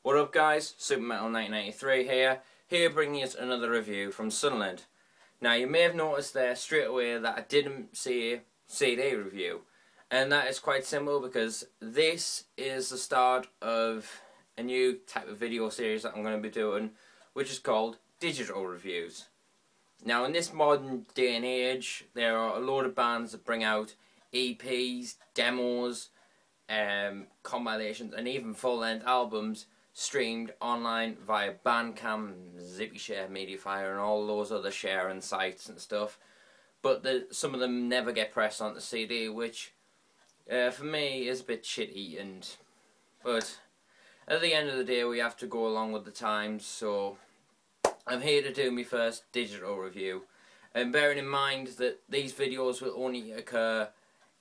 What up guys, SuperMetal1993 here bringing you another review from Sunderland. Now you may have noticed there straight away that I didn't see a CD review, and that is quite simple because this is the start of a new type of video series that I'm going to be doing, which is called digital reviews. Now in this modern day and age there are a load of bands that bring out EPs, demos, compilations and even full-length albums streamed online via Bandcamp, ZippyShare, Mediafire and all those other sharing sites and stuff, but some of them never get pressed onto CD, which for me is a bit shitty. But at the end of the day we have to go along with the times, so I'm here to do my first digital review, and bearing in mind that these videos will only occur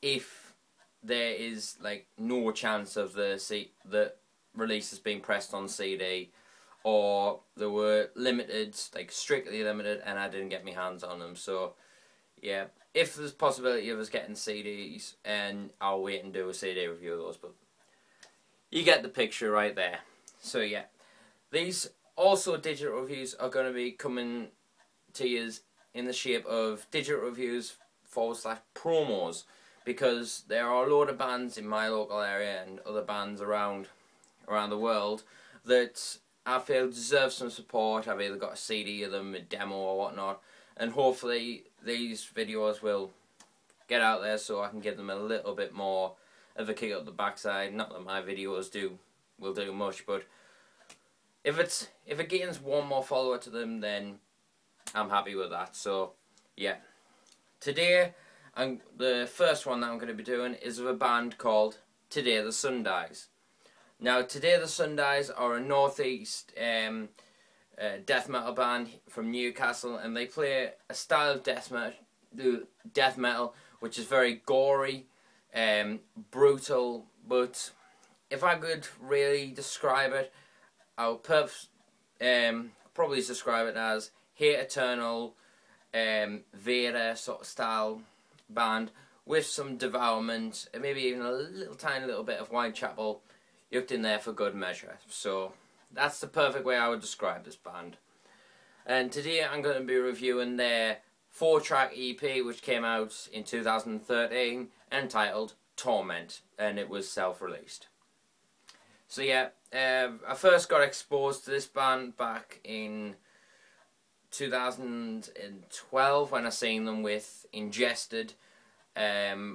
if there is like no chance of the releases being pressed on CD, or they were limited, like strictly limited, and I didn't get my hands on them. So yeah, if there's possibility of us getting CDs, and I'll wait and do a CD review of those, but you get the picture right there. So yeah, these also digital reviews are going to be coming to you in the shape of digital reviews / promos, because there are a load of bands in my local area and other bands around the world that I feel deserve some support. I've either got a CD of them, a demo or whatnot, and hopefully these videos will get out there so I can give them a little bit more of a kick up the backside. Not that my videos will do much, but if it gains one more follower to them, then I'm happy with that. So yeah, today the first one that I'm going to be doing is of a band called Today the Sun Dies. Now, Today the Sun Dies are a northeast death metal band from Newcastle, and they play a style of death metal which is very gory, brutal. But if I could really describe it, I would probably describe it as Hate Eternal, Vader sort of style band with some Devourment and maybe even a tiny little bit of Whitechapel yucked in there for good measure. So that's the perfect way I would describe this band. And today I'm going to be reviewing their 4-track EP, which came out in 2013, entitled Torment, and it was self-released. So yeah, I first got exposed to this band back in 2012 when I seen them with Ingested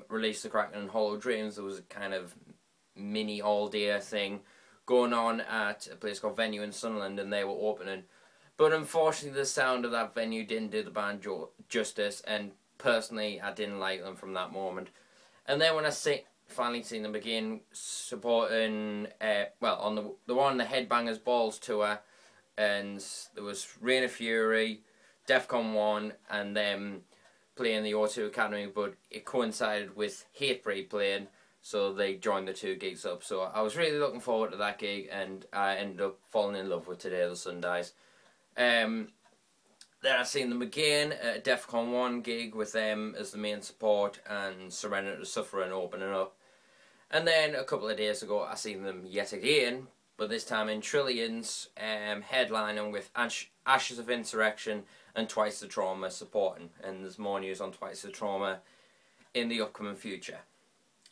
release The Kraken and Hollow Dreams. There was a kind of mini all-day thing going on at a place called Venue in Sunderland, and they were opening. But unfortunately the sound of that venue didn't do the band justice, and personally I didn't like them from that moment. And then when I finally seen them again supporting, on the one the Headbangers Balls tour, and there was Reign of Fury, Defcon 1 and them playing the O2 Academy, but it coincided with Hatebreed playing, so they joined the two gigs up. So I was really looking forward to that gig, and I ended up falling in love with Today the Sun Dies. Then I seen them again at a Defcon 1 gig with them as the main support and Surrender to Suffering opening up. And then a couple of days ago I seen them yet again, but this time in Trillions, headlining with Ashes of Insurrection and Twice the Trauma supporting, and there's more news on Twice the Trauma in the upcoming future.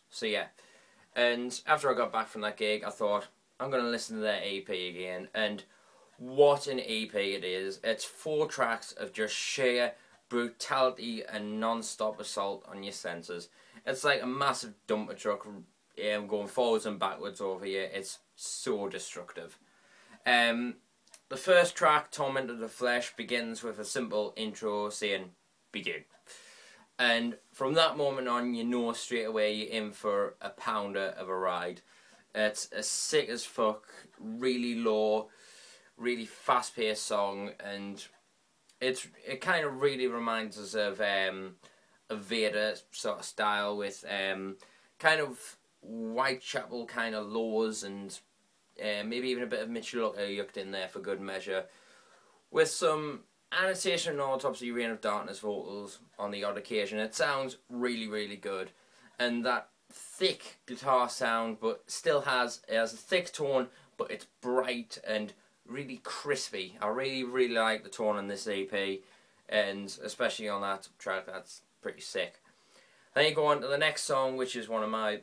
So yeah, and after I got back from that gig I thought I'm going to listen to their EP again, and what an EP it is. It's 4 tracks of just sheer brutality and non-stop assault on your senses. It's like a massive dumper truck going forwards and backwards over here. It's so destructive. The first track, Torment of the Flesh, begins with a simple intro saying, "Begin." And from that moment on, you know straight away you're in for a pounder of a ride. It's a sick as fuck, really low, really fast-paced song, and it kind of really reminds us of a Vader sort of style, with kind of Whitechapel kind of lows, and maybe even a bit of Mitchell yucked in there for good measure, with some annotation and Autopsy Reign of Darkness vocals on the odd occasion. It sounds really, really good, and that thick guitar sound, but still has a thick tone, but it's bright and really crispy. I really like the tone on this EP, and especially on that track, that's pretty sick. Then you go on to the next song, which is one of my,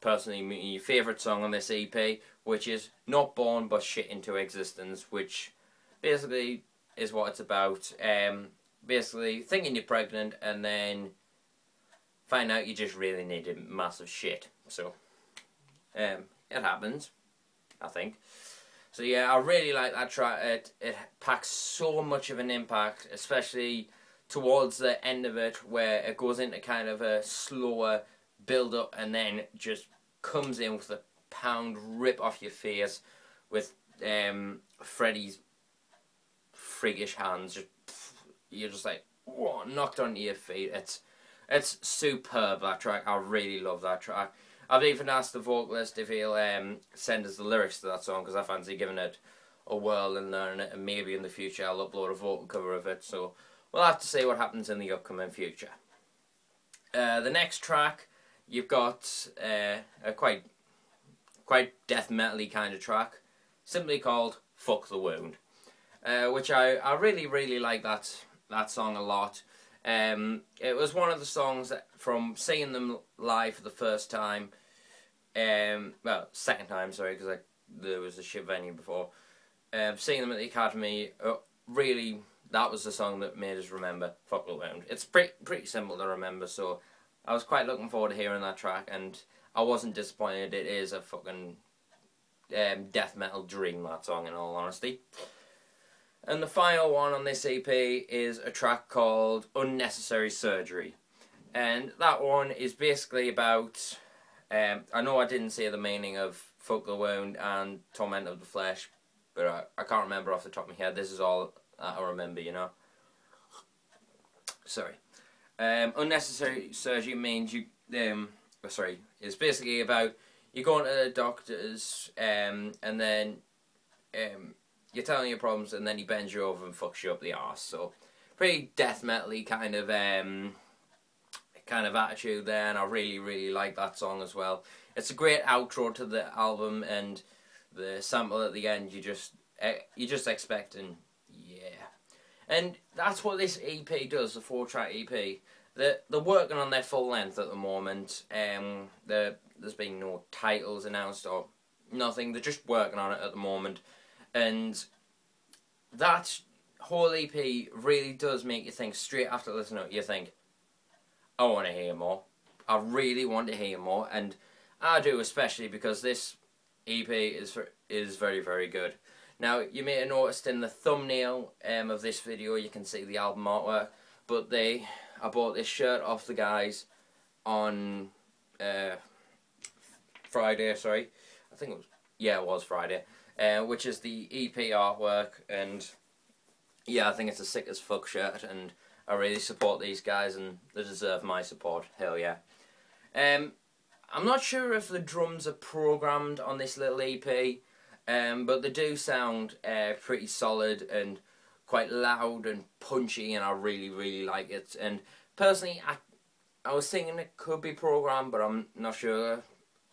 personally, my favourite song on this EP, which is Not Born But Shit Into Existence, which basically is what it's about. Basically, thinking you're pregnant and then find out you just really need a massive shit. So, it happens, I think. So yeah, I really like that track. It packs so much of an impact, especially towards the end of it, where it goes into kind of a slower build up and then just comes in with a pound rip off your face with Freddie's freakish hands. Just, you're just like, whoa, knocked onto your feet. It's superb, that track. I really love that track. I've even asked the vocalist if he'll send us the lyrics to that song, because I fancy giving it a whirl and learning it, and maybe in the future I'll upload a vocal cover of it. So we'll have to see what happens in the upcoming future. The next track, you've got a quite death metal-y kind of track, simply called Fuck the Wound, which I really like that song a lot. It was one of the songs that, from seeing them live for the first time, well, second time, sorry, because there was a shit venue before. Seeing them at the Academy, really, that was the song that made us remember Fuck the Wound. It's pretty simple to remember, so I was quite looking forward to hearing that track, and I wasn't disappointed. It is a fucking death metal dream, that song, in all honesty. And the final one on this EP is a track called Unnecessary Surgery. And that one is basically about, I know I didn't say the meaning of Fuck the Wound and Torment of the Flesh, but I can't remember off the top of my head. This is all that I remember, you know. Sorry. Unnecessary Surgery means it's basically about you going to the doctors and then you're telling your problems, and then he bends you over and fucks you up the arse. So, pretty death metal-y kind of attitude there, and I really like that song as well. It's a great outro to the album, and the sample at the end, you just expecting, yeah. And that's what this EP does, the 4-track EP. They're working on their full length at the moment. There's been no titles announced or nothing. They're just working on it at the moment. And that whole EP really does make you think, straight after listening to it, you think, I want to hear more. I really want to hear more, and I do, especially because this EP is very good. Now, you may have noticed in the thumbnail of this video, you can see the album artwork, but I bought this shirt off the guys on Friday, sorry. I think it was Friday. Which is the EP artwork, and yeah, I think it's a sick as fuck shirt, and I really support these guys, and they deserve my support. Hell yeah. I'm not sure if the drums are programmed on this little EP, but they do sound pretty solid and quite loud and punchy, and I really like it. And personally, I was thinking it could be programmed, but I'm not sure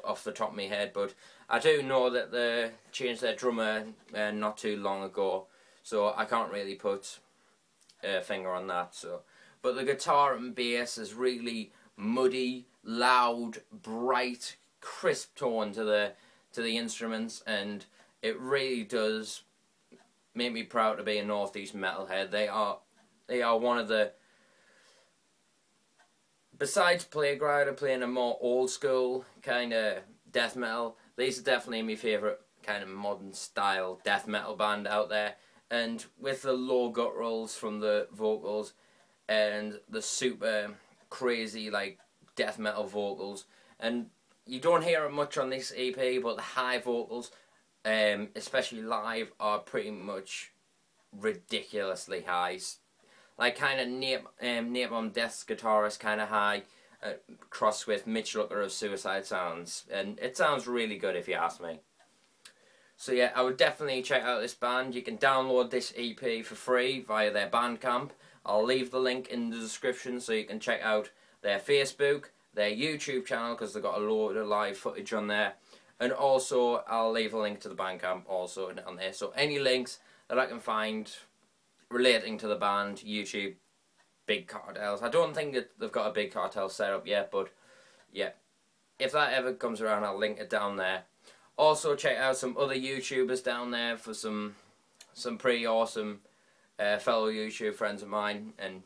off the top of my head, but I do know that they changed their drummer not too long ago, so I can't really put a finger on that. So, but the guitar and bass is really muddy, loud, bright, crisp tone to the instruments, and it really does make me proud to be a Northeast metalhead. They are one of the, besides Playground playing a more old school kind of death metal, these are definitely my favourite kind of modern style death metal band out there. And with the low gutturals from the vocals and the super crazy like death metal vocals, and you don't hear it much on this EP, but the high vocals, especially live, are pretty much ridiculously high. Like kind of Napalm Death's guitarist kind of high, crossed with Mitch Looker of Suicide Sounds, and it sounds really good if you ask me. So yeah, I would definitely check out this band. You can download this EP for free via their Bandcamp. I'll leave the link in the description so you can check out their Facebook, their YouTube channel, because they've got a load of live footage on there, And also, I'll leave a link to the Bandcamp also on there. So any links that I can find relating to the band, YouTube, Big Cartels. I don't think that they've got a Big Cartel set up yet, but yeah. If that ever comes around, I'll link it down there. Also, check out some other YouTubers down there for some pretty awesome fellow YouTube friends of mine, and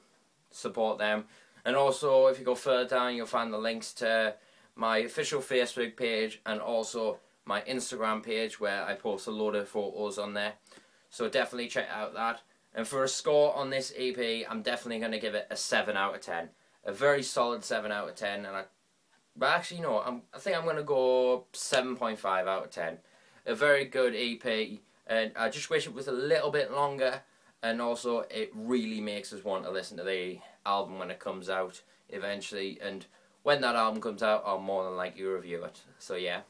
support them. And also, if you go further down, you'll find the links to my official Facebook page and also my Instagram page, where I post a load of photos on there. So definitely check out that. And for a score on this EP, I'm definitely going to give it a 7 out of 10. A very solid 7 out of 10. But actually, no, I think I'm going to go 7.5 out of 10. A very good EP. And I just wish it was a little bit longer. And also, it really makes us want to listen to the album when it comes out eventually. And when that album comes out, I'll more than likely review it. So yeah,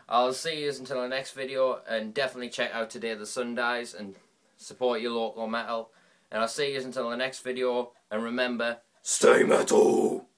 I'll see you until the next video. And definitely check out Today the Sun Dies and support your local metal. And I'll see you until the next video. And remember, stay metal!